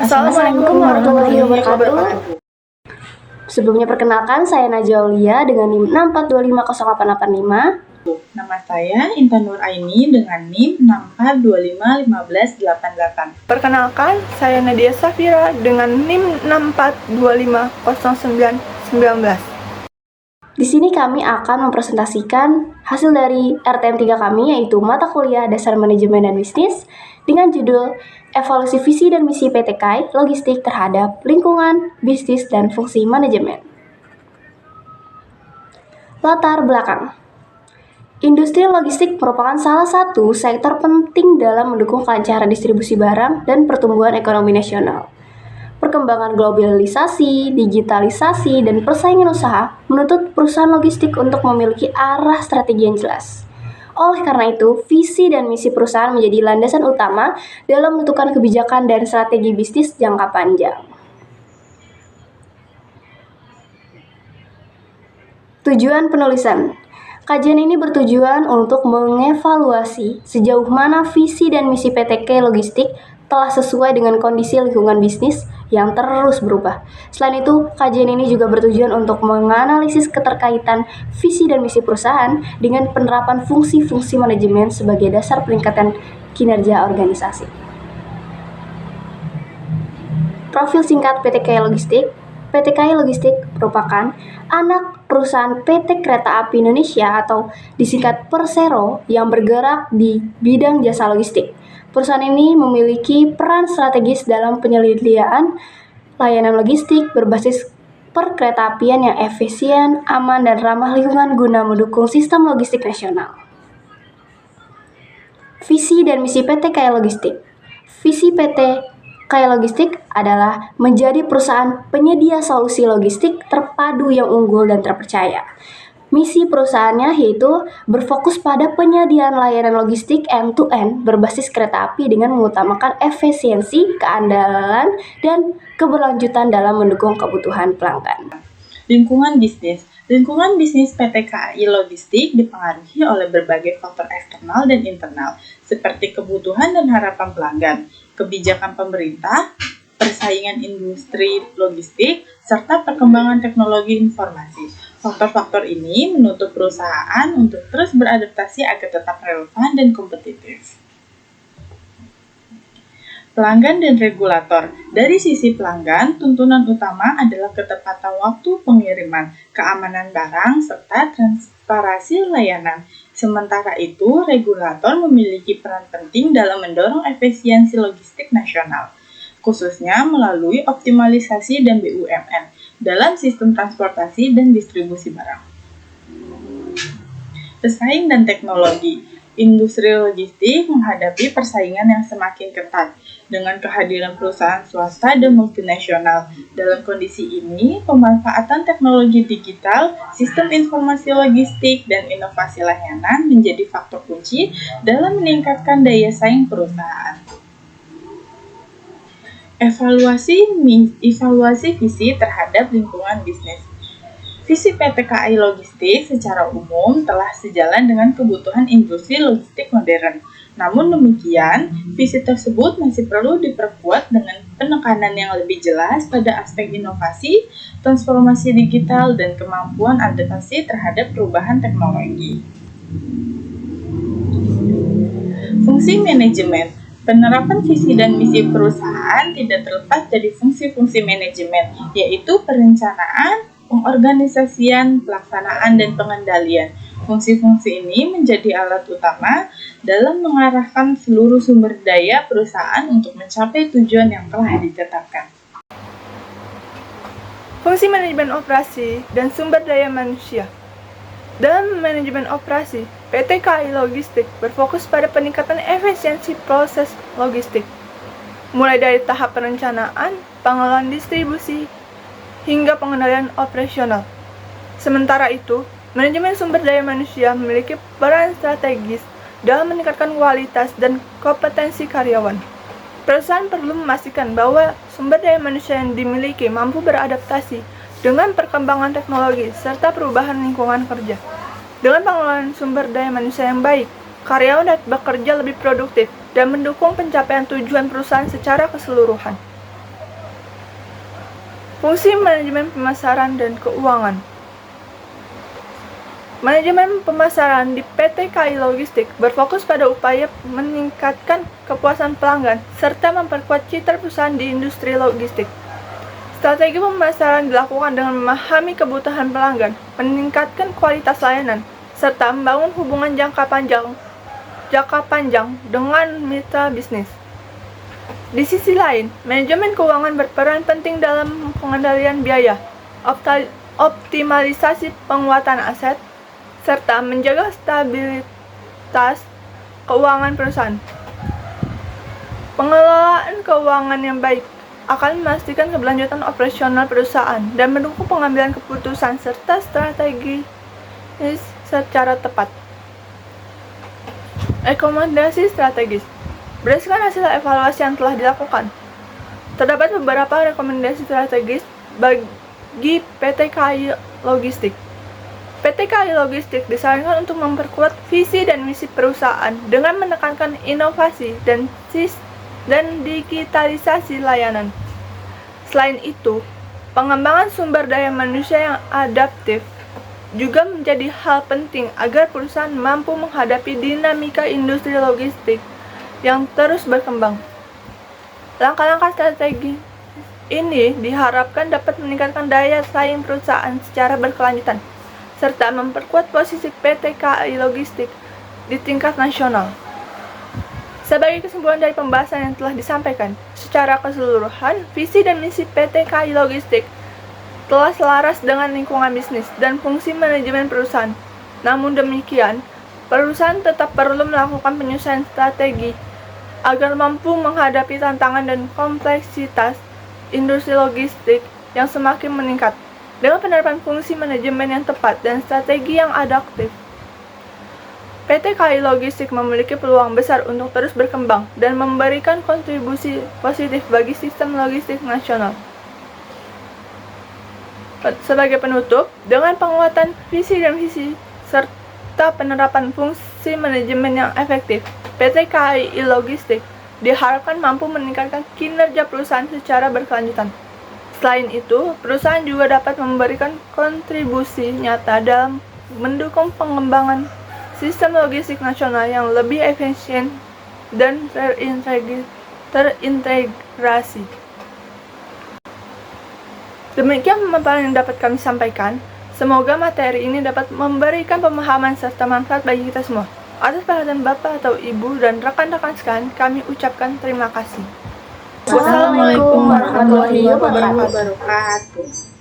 Assalamualaikum warahmatullahi wabarakatuh. Sebelumnya perkenalkan, saya Najwa Aulia dengan NIM 642508885. Nama saya Intan Nur Aini dengan NIM 642515888. Perkenalkan, saya Nadia Safira dengan NIM 642500919. Di sini kami akan mempresentasikan hasil dari RTM 3 kami, yaitu mata kuliah Dasar Manajemen dan Bisnis dengan judul Evaluasi Visi dan Misi PT KAI Logistik terhadap Lingkungan, Bisnis, dan Fungsi Manajemen. Latar belakang. Industri logistik merupakan salah satu sektor penting dalam mendukung kelancaran distribusi barang dan pertumbuhan ekonomi nasional. Perkembangan globalisasi, digitalisasi, dan persaingan usaha menuntut perusahaan logistik untuk memiliki arah strategi yang jelas. Oleh karena itu, visi dan misi perusahaan menjadi landasan utama dalam menentukan kebijakan dan strategi bisnis jangka panjang. Tujuan penulisan. Kajian ini bertujuan untuk mengevaluasi sejauh mana visi dan misi PT KAI Logistik telah sesuai dengan kondisi lingkungan bisnis yang terus berubah. Selain itu, kajian ini juga bertujuan untuk menganalisis keterkaitan visi dan misi perusahaan dengan penerapan fungsi-fungsi manajemen sebagai dasar peningkatan kinerja organisasi. Profil singkat PT KAI Logistik. PT KAI Logistik merupakan anak perusahaan PT Kereta Api Indonesia atau disingkat Persero yang bergerak di bidang jasa logistik. Perusahaan ini memiliki peran strategis dalam penyediaan layanan logistik berbasis perkeretaapian yang efisien, aman, dan ramah lingkungan guna mendukung sistem logistik nasional. Visi dan misi PT KAI Logistik. Visi PT KAI Logistik adalah menjadi perusahaan penyedia solusi logistik terpadu yang unggul dan terpercaya. Misi perusahaannya yaitu berfokus pada penyediaan layanan logistik end-to-end berbasis kereta api dengan mengutamakan efisiensi, keandalan, dan keberlanjutan dalam mendukung kebutuhan pelanggan. Lingkungan bisnis. Lingkungan bisnis PT KAI Logistik dipengaruhi oleh berbagai faktor eksternal dan internal, seperti kebutuhan dan harapan pelanggan, kebijakan pemerintah, persaingan industri logistik, serta perkembangan teknologi informasi. Faktor-faktor ini menuntut perusahaan untuk terus beradaptasi agar tetap relevan dan kompetitif. Pelanggan dan regulator. Dari sisi pelanggan, tuntunan utama adalah ketepatan waktu pengiriman, keamanan barang, serta transparansi layanan. Sementara itu, regulator memiliki peran penting dalam mendorong efisiensi logistik nasional, khususnya melalui optimalisasi dan BUMN dalam sistem transportasi dan distribusi barang. Pesaing dan teknologi. Industri logistik menghadapi persaingan yang semakin ketat dengan kehadiran perusahaan swasta dan multinasional. Dalam kondisi ini, pemanfaatan teknologi digital, sistem informasi logistik, dan inovasi layanan menjadi faktor kunci dalam meningkatkan daya saing perusahaan. Evaluasi visi terhadap lingkungan bisnis. Visi PT KAI Logistik secara umum telah sejalan dengan kebutuhan industri logistik modern. Namun demikian, visi tersebut masih perlu diperkuat dengan penekanan yang lebih jelas pada aspek inovasi, transformasi digital, dan kemampuan adaptasi terhadap perubahan teknologi. Fungsi manajemen. Penerapan visi dan misi perusahaan tidak terlepas dari fungsi-fungsi manajemen, yaitu perencanaan, pengorganisasian, pelaksanaan, dan pengendalian. Fungsi-fungsi ini menjadi alat utama dalam mengarahkan seluruh sumber daya perusahaan untuk mencapai tujuan yang telah ditetapkan. Fungsi manajemen operasi dan sumber daya manusia. Dalam manajemen operasi, PT KAI Logistik berfokus pada peningkatan efisiensi proses logistik, mulai dari tahap perencanaan, pengelolaan distribusi, hingga pengendalian operasional. Sementara itu, manajemen sumber daya manusia memiliki peran strategis dalam meningkatkan kualitas dan kompetensi karyawan. Perusahaan perlu memastikan bahwa sumber daya manusia yang dimiliki mampu beradaptasi dengan perkembangan teknologi serta perubahan lingkungan kerja. Dengan pengelolaan sumber daya manusia yang baik, karyawan dapat bekerja lebih produktif dan mendukung pencapaian tujuan perusahaan secara keseluruhan. Fungsi manajemen pemasaran dan keuangan. Manajemen pemasaran di PT KAI Logistik berfokus pada upaya meningkatkan kepuasan pelanggan serta memperkuat citra perusahaan di industri logistik. Strategi pemasaran dilakukan dengan memahami kebutuhan pelanggan, meningkatkan kualitas layanan, serta membangun hubungan jangka panjang dengan mitra bisnis. Di sisi lain, manajemen keuangan berperan penting dalam pengendalian biaya, optimalisasi penguatan aset, serta menjaga stabilitas keuangan perusahaan. Pengelolaan keuangan yang baik akan memastikan keberlanjutan operasional perusahaan dan mendukung pengambilan keputusan serta strategi secara tepat. Rekomendasi strategis. Berdasarkan hasil evaluasi yang telah dilakukan, terdapat beberapa rekomendasi strategis bagi PT KAI Logistik. PT KAI Logistik disarankan untuk memperkuat visi dan misi perusahaan dengan menekankan inovasi dan digitalisasi layanan. Selain itu, pengembangan sumber daya manusia yang adaptif juga menjadi hal penting agar perusahaan mampu menghadapi dinamika industri logistik yang terus berkembang. Langkah-langkah strategi ini diharapkan dapat meningkatkan daya saing perusahaan secara berkelanjutan, serta memperkuat posisi PT KAI Logistik di tingkat nasional. Sebagai kesimpulan dari pembahasan yang telah disampaikan, secara keseluruhan, visi dan misi PT KAI Logistik telah selaras dengan lingkungan bisnis dan fungsi manajemen perusahaan. Namun demikian, perusahaan tetap perlu melakukan penyesuaian strategi agar mampu menghadapi tantangan dan kompleksitas industri logistik yang semakin meningkat. Dengan penerapan fungsi manajemen yang tepat dan strategi yang adaptif, PT KAI Logistik memiliki peluang besar untuk terus berkembang dan memberikan kontribusi positif bagi sistem logistik nasional. Sebagai penutup, dengan penguatan visi dan misi serta penerapan fungsi manajemen yang efektif, PT KAI Logistik diharapkan mampu meningkatkan kinerja perusahaan secara berkelanjutan. Selain itu, perusahaan juga dapat memberikan kontribusi nyata dalam mendukung pengembangan sistem logistik nasional yang lebih efisien dan terintegrasi. Demikian pemaparan yang dapat kami sampaikan. Semoga materi ini dapat memberikan pemahaman serta manfaat bagi kita semua. Atas perhatian Bapak atau Ibu dan rekan-rekan sekalian, kami ucapkan terima kasih. Wassalamualaikum warahmatullahi wabarakatuh.